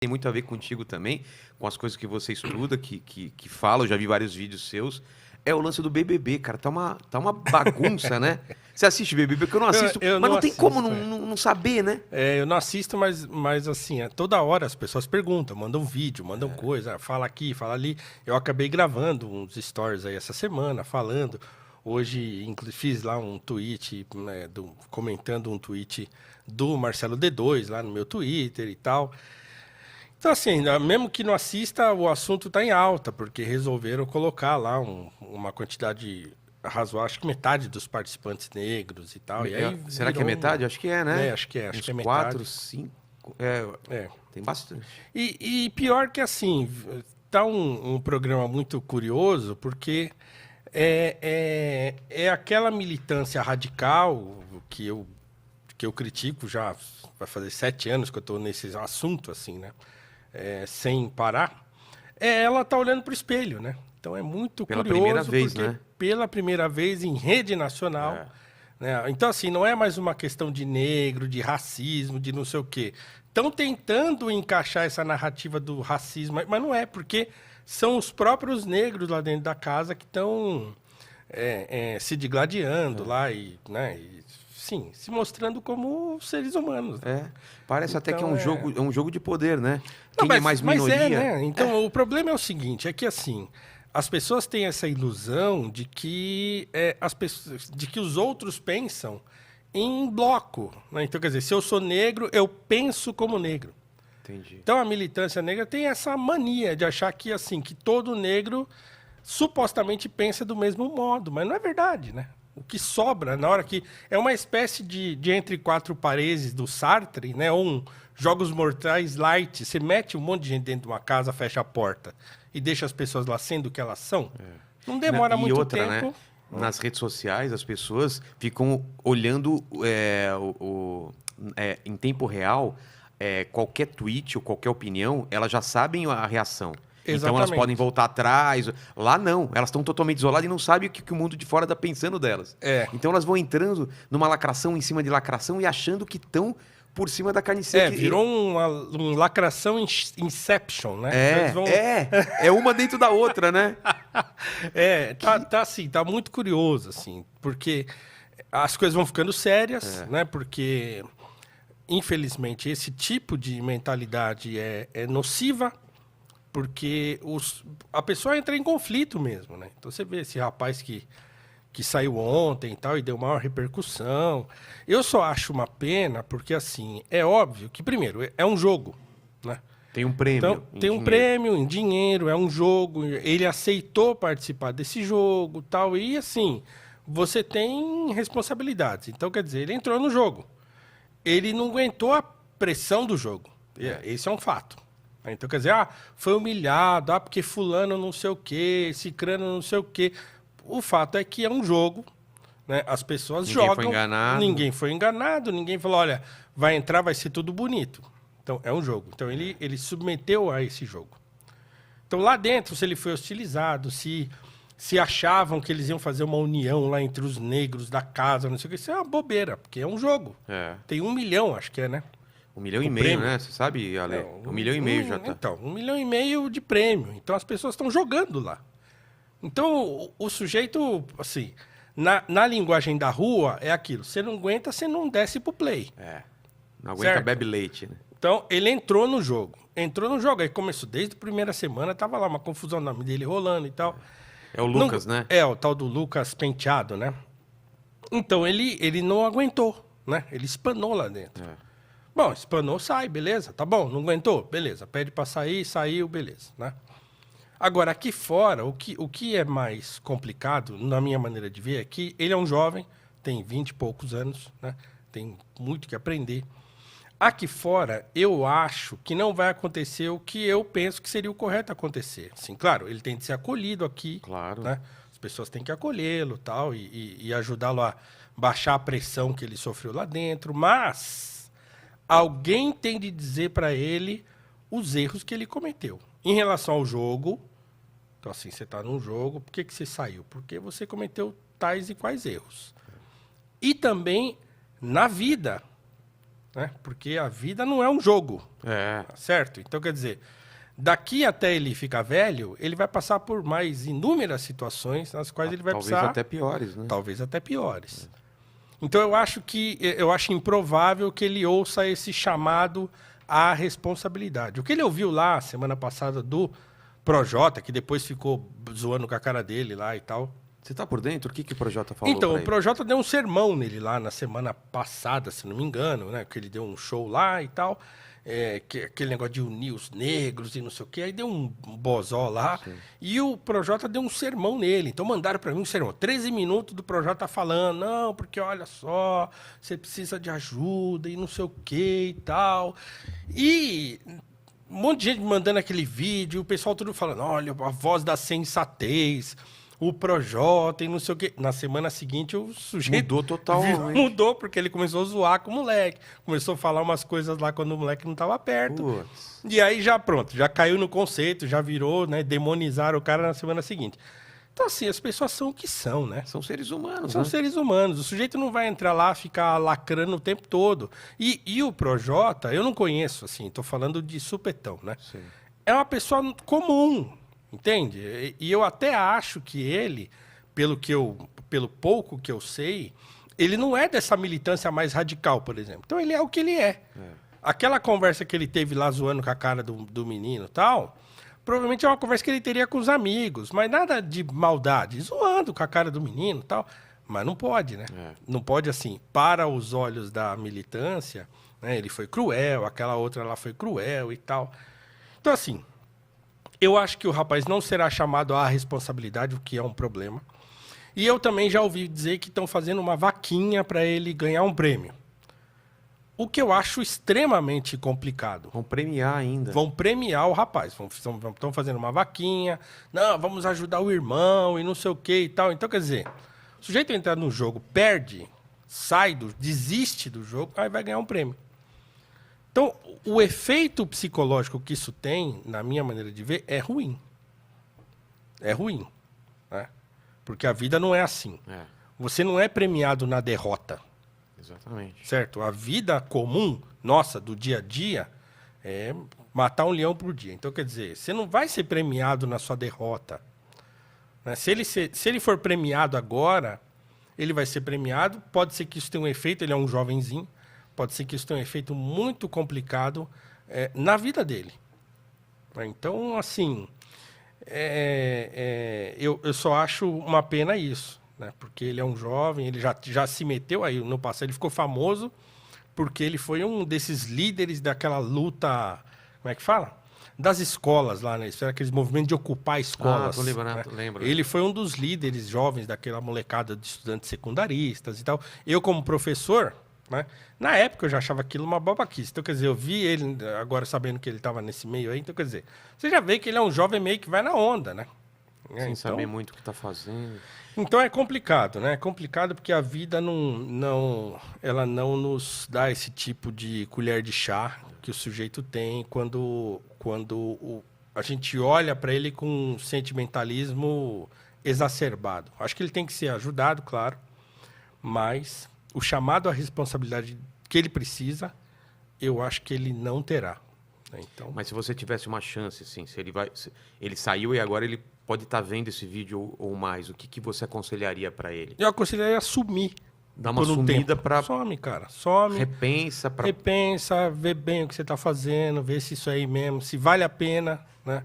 tem muito a ver contigo também, com as coisas que você estuda, que fala, eu já vi vários vídeos seus. É o lance do BBB, cara. Tá uma bagunça, né? Você assiste BBB? Porque eu não assisto, Eu mas não não tem como assisto, não saber, né? eu não assisto, mas assim, toda hora as pessoas perguntam, mandam vídeo, mandam coisa, fala aqui, fala ali. Eu acabei gravando uns stories aí essa semana, falando. Hoje, inclusive, fiz lá um tweet, né, comentando um tweet do Marcelo D2 lá no meu Twitter e tal. Então, assim, mesmo que não assista, o assunto está em alta, porque resolveram colocar lá uma quantidade razoável, acho que metade dos participantes negros e tal. E aí Será que é virou metade? Acho que é, né? acho que é, acho Uns que é quatro, metade. cinco. É, É. tem bastante. E pior que assim, tá um programa muito curioso, porque é aquela militância radical que eu critico já, vai fazer 7 anos que eu estou nesse assunto, assim, né? Sem parar. Ela tá olhando para o espelho, né? Então é muito Pela primeira curioso, vez, porque né? pela primeira vez em rede nacional, né? Então, assim, não é mais uma questão de negro, de racismo, de não sei o quê. Estão tentando encaixar essa narrativa do racismo, mas não é, porque são os próprios negros lá dentro da casa que estão se digladiando lá e, né, sim, se mostrando como seres humanos. Né? Parece até que Então, é um jogo de poder, né? Não, Quem é mais minoria. né? Então, o problema é o seguinte, é que assim, as pessoas têm essa ilusão de que de que os outros pensam em bloco, né? Então, quer dizer, se eu sou negro, eu penso como negro. Entendi. Então, a militância negra tem essa mania de achar que assim, que todo negro supostamente pensa do mesmo modo, mas não é verdade, né? O que sobra na hora que é uma espécie de entre quatro paredes do Sartre, né? Ou Jogos Mortais light. Você mete um monte de gente dentro de uma casa, fecha a porta e deixa as pessoas lá sendo o que elas são. Não demora E muito outra, né? tempo. Nas redes sociais, as pessoas ficam olhando em tempo real qualquer tweet ou qualquer opinião, elas já sabem a reação. Então elas podem Exatamente. voltar atrás. Lá não, elas estão totalmente isoladas e não sabem o que o mundo de fora está pensando delas. Então elas vão entrando numa lacração em cima de lacração e achando que estão por cima da carne seca. Virou uma lacração Inception, né? Eles vão... É uma dentro da outra, né? Tá assim, tá muito curioso, assim, porque as coisas vão ficando sérias, né? Porque, infelizmente, esse tipo de mentalidade é nociva, porque a pessoa entra em conflito mesmo, né? Então você vê esse rapaz que saiu ontem e tal, e deu maior repercussão. Eu só acho uma pena, porque assim, é óbvio que, primeiro, é um jogo, né? Tem um prêmio. Então, tem um prêmio em dinheiro, é um jogo, ele aceitou participar desse jogo, tal, e assim, você tem responsabilidades. Então, quer dizer, ele entrou no jogo. Ele não aguentou a pressão do jogo. Esse é um fato. Então, quer dizer, foi humilhado, porque fulano não sei o quê, cicrano não sei o quê. O fato é que é um jogo, né? As pessoas jogam. Ninguém foi enganado, ninguém falou, olha, vai entrar, vai ser tudo bonito. Então, é um jogo. Então, ele submeteu a esse jogo. Então, lá dentro, se ele foi hostilizado, se achavam que eles iam fazer uma união lá entre os negros da casa, não sei o que, isso é uma bobeira, porque é um jogo. Tem 1 milhão, acho que é, né? 1,5 milhão, né? Você sabe, Ale? 1,5 milhão já tá. Então, 1,5 milhão de prêmio. Então, as pessoas estão jogando lá. Então, o sujeito, assim, na linguagem da rua, é aquilo. Você não aguenta, você não desce pro play. Não aguenta, certo? Bebe leite, né? Então, ele entrou no jogo. Aí começou desde a primeira semana, tava lá uma confusão, o nome dele rolando e tal. É o Lucas, né? O tal do Lucas Penteado, né? Então, ele não aguentou, né? Ele espanou lá dentro. Bom, espanou, sai, beleza, tá bom. Não aguentou? Beleza. Pede pra sair, saiu, beleza, né? Agora, aqui fora, o que é mais complicado, na minha maneira de ver, é que ele é um jovem, tem 20 e poucos anos, né? Tem muito que aprender. Aqui fora, eu acho que não vai acontecer o que eu penso que seria o correto acontecer. Sim, claro, ele tem de ser acolhido aqui. Claro. Né? As pessoas têm que acolhê-lo tal, e ajudá-lo a baixar a pressão que ele sofreu lá dentro. Mas alguém tem de dizer para ele os erros que ele cometeu. Em relação ao jogo, então assim, você está num jogo, por que você saiu? Porque você cometeu tais e quais erros. E também na vida. né? Porque a vida não é um jogo, certo? Então, quer dizer, daqui até ele ficar velho, ele vai passar por mais inúmeras situações nas quais ele vai precisar... Talvez até piores, né? Talvez até piores. Então, eu acho improvável que ele ouça esse chamado à responsabilidade. O que ele ouviu lá, semana passada, do Projota, que depois ficou zoando com a cara dele lá e tal... Você tá por dentro? O que o Projota falou? Então, o Projota deu um sermão nele lá na semana passada, se não me engano, né? Que ele deu um show lá e tal. Aquele negócio de unir os negros e não sei o quê. Aí deu um bozó lá. Sim. E o Projota deu um sermão nele. Então mandaram para mim um sermão. 13 minutos do Projota falando. Não, porque olha só, você precisa de ajuda e não sei o quê e tal. E... um monte de gente mandando aquele vídeo. O pessoal tudo falando, olha, a voz da sensatez... o Projota e não sei o quê. Na semana seguinte, o sujeito... mudou totalmente. Mudou, porque ele começou a zoar com o moleque. Começou a falar umas coisas lá quando o moleque não estava perto. Putz. E aí já pronto, já caiu no conceito, já virou, né? Demonizaram o cara na semana seguinte. Então, assim, as pessoas são o que são, né? São seres humanos, São seres humanos. O sujeito não vai entrar lá, ficar lacrando o tempo todo. E o Projota, eu não conheço, assim, tô falando de supetão, né? Sim. É uma pessoa comum, entende? E eu até acho que ele, pelo pouco que eu sei, ele não é dessa militância mais radical, por exemplo. Então ele é o que ele é. Aquela conversa que ele teve lá zoando com a cara do menino e tal, provavelmente é uma conversa que ele teria com os amigos, mas nada de maldade, zoando com a cara do menino e tal. Mas não pode, né? Não pode, assim, para os olhos da militância, né? Ele foi cruel, aquela outra lá foi cruel e tal. Então, assim... eu acho que o rapaz não será chamado à responsabilidade, o que é um problema. E eu também já ouvi dizer que estão fazendo uma vaquinha para ele ganhar um prêmio. O que eu acho extremamente complicado. Vão premiar ainda. Vão premiar o rapaz. Estão fazendo uma vaquinha. Não, vamos ajudar o irmão e não sei o que e tal. Então, quer dizer, o sujeito entra no jogo, perde, desiste do jogo, aí vai ganhar um prêmio. Então, o efeito psicológico que isso tem, na minha maneira de ver, é ruim. É ruim. Né? Porque a vida não é assim. Você não é premiado na derrota. Exatamente. Certo? A vida comum, nossa, do dia a dia, é matar um leão por dia. Então, quer dizer, você não vai ser premiado na sua derrota. Né? Se ele for premiado agora, ele vai ser premiado. Pode ser que isso tenha um efeito, ele é um jovenzinho. Pode ser que isso tenha um efeito muito complicado na vida dele. Então, assim, eu só acho uma pena isso, né? Porque ele é um jovem, ele já se meteu aí no passado, ele ficou famoso porque ele foi um desses líderes daquela luta, como é que fala? Das escolas lá, né? Isso era aqueles movimentos de ocupar escolas. Tô lembrando, né? lembro. Ele foi um dos líderes jovens daquela molecada de estudantes secundaristas e tal. Eu, como professor... né? Na época eu já achava aquilo uma babaquice. Então, quer dizer, eu vi ele agora sabendo que ele estava nesse meio aí. Então, quer dizer, você já vê que ele é um jovem meio que vai na onda, né? Sem saber muito o que está fazendo. Então é complicado, né? É complicado porque a vida ela não nos dá esse tipo de colher de chá que o sujeito tem quando a gente olha para ele com um sentimentalismo exacerbado. Acho que ele tem que ser ajudado, claro, mas o chamado à responsabilidade que ele precisa, eu acho que ele não terá. Né? Então... Mas se você tivesse uma chance, assim, ele saiu e agora ele pode estar vendo esse vídeo ou mais, o que você aconselharia para ele? Eu aconselharia sumir. Dar uma sumida para... Some, cara. Some. Repensa. Repensa, vê bem o que você está fazendo, vê se isso aí mesmo, se vale a pena, né?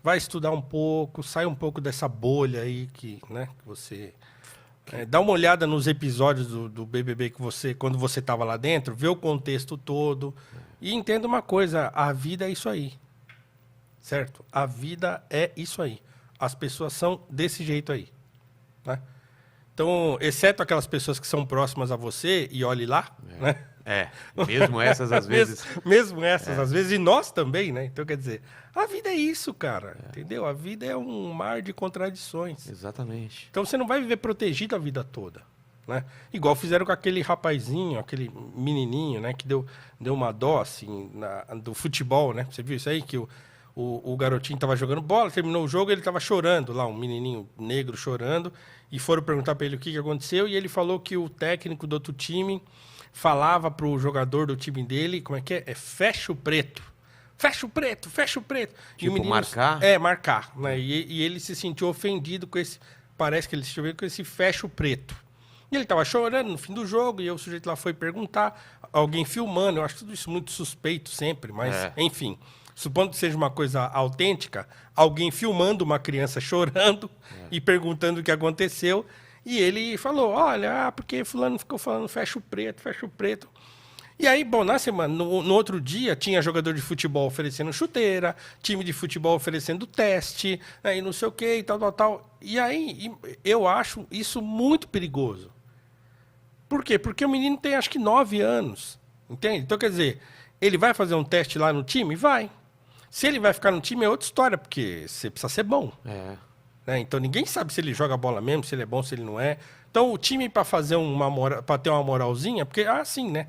Vai estudar um pouco, sai um pouco dessa bolha aí que você... dá uma olhada nos episódios do BBB que quando você estava lá dentro, vê o contexto todo e entenda uma coisa, a vida é isso aí, certo? A vida é isso aí. As pessoas são desse jeito aí, né? Então, exceto aquelas pessoas que são próximas a você, e olhe lá, né? Mesmo essas às vezes. Mesmo essas às vezes, e nós também, né? Então, quer dizer, a vida é isso, cara, entendeu? A vida é um mar de contradições. Exatamente. Então, você não vai viver protegido a vida toda, né? Igual fizeram com aquele rapazinho, aquele menininho, né? Que deu uma dó, assim, do futebol, né? Você viu isso aí? Que o garotinho estava jogando bola, terminou o jogo, ele estava chorando lá, um menininho negro chorando, e foram perguntar para ele o que aconteceu, e ele falou que o técnico do outro time falava pro jogador do time dele, como é que é? É fecha o preto. Fecha o preto, fecha o preto. Tipo, e o menino, marcar? Marcar. Né? E ele se sentiu ofendido com esse... Parece que ele se sentiu ofendido com esse fecha o preto. E ele tava chorando no fim do jogo, e aí o sujeito lá foi perguntar, alguém filmando, eu acho tudo isso muito suspeito sempre, mas, enfim, supondo que seja uma coisa autêntica, alguém filmando uma criança chorando e perguntando o que aconteceu, e ele falou, olha, porque fulano ficou falando fecha o preto, fecha o preto. E aí, bom, na semana, no outro dia, tinha jogador de futebol oferecendo chuteira, time de futebol oferecendo teste, né, e não sei o quê, e tal. E aí, eu acho isso muito perigoso. Por quê? Porque o menino tem, acho que, 9 anos, entende? Então, quer dizer, ele vai fazer um teste lá no time? Vai. Se ele vai ficar no time, é outra história, porque você precisa ser bom. Né? Então, ninguém sabe se ele joga bola mesmo, se ele é bom, se ele não é. Então, o time, para fazer para ter uma moralzinha, porque, assim, né?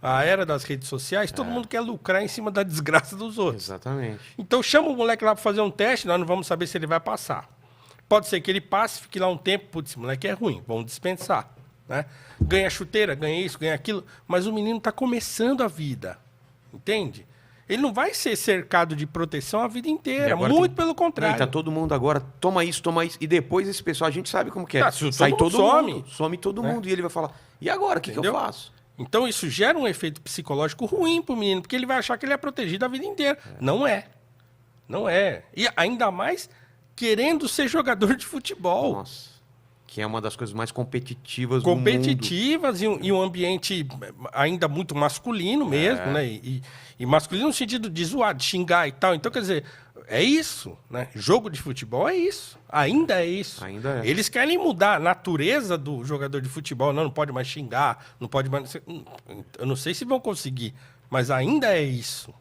A era das redes sociais, todo mundo quer lucrar em cima da desgraça dos outros. Exatamente. Então, chama o moleque lá para fazer um teste, nós não vamos saber se ele vai passar. Pode ser que ele passe, fique lá um tempo, putz, esse moleque é ruim, vamos dispensar. Né? Ganha chuteira, ganha isso, ganha aquilo, mas o menino está começando a vida, entende? Ele não vai ser cercado de proteção a vida inteira, muito pelo contrário. Tá todo mundo agora, toma isso, e depois esse pessoal, a gente sabe como que é. Sai todo mundo, some todo mundo, e ele vai falar, e agora, o que eu faço? Então isso gera um efeito psicológico ruim pro menino, porque ele vai achar que ele é protegido a vida inteira. Não é. Não é. E ainda mais querendo ser jogador de futebol. Nossa. Que é uma das coisas mais competitivas do mundo. Competitivas e um ambiente ainda muito masculino mesmo, né? E masculino no sentido de zoar, de xingar e tal. Então, quer dizer, é isso, né? Jogo de futebol é isso. Ainda é isso. Ainda é. Eles querem mudar a natureza do jogador de futebol. Não pode mais xingar, não pode mais... Eu não sei se vão conseguir, mas ainda é isso.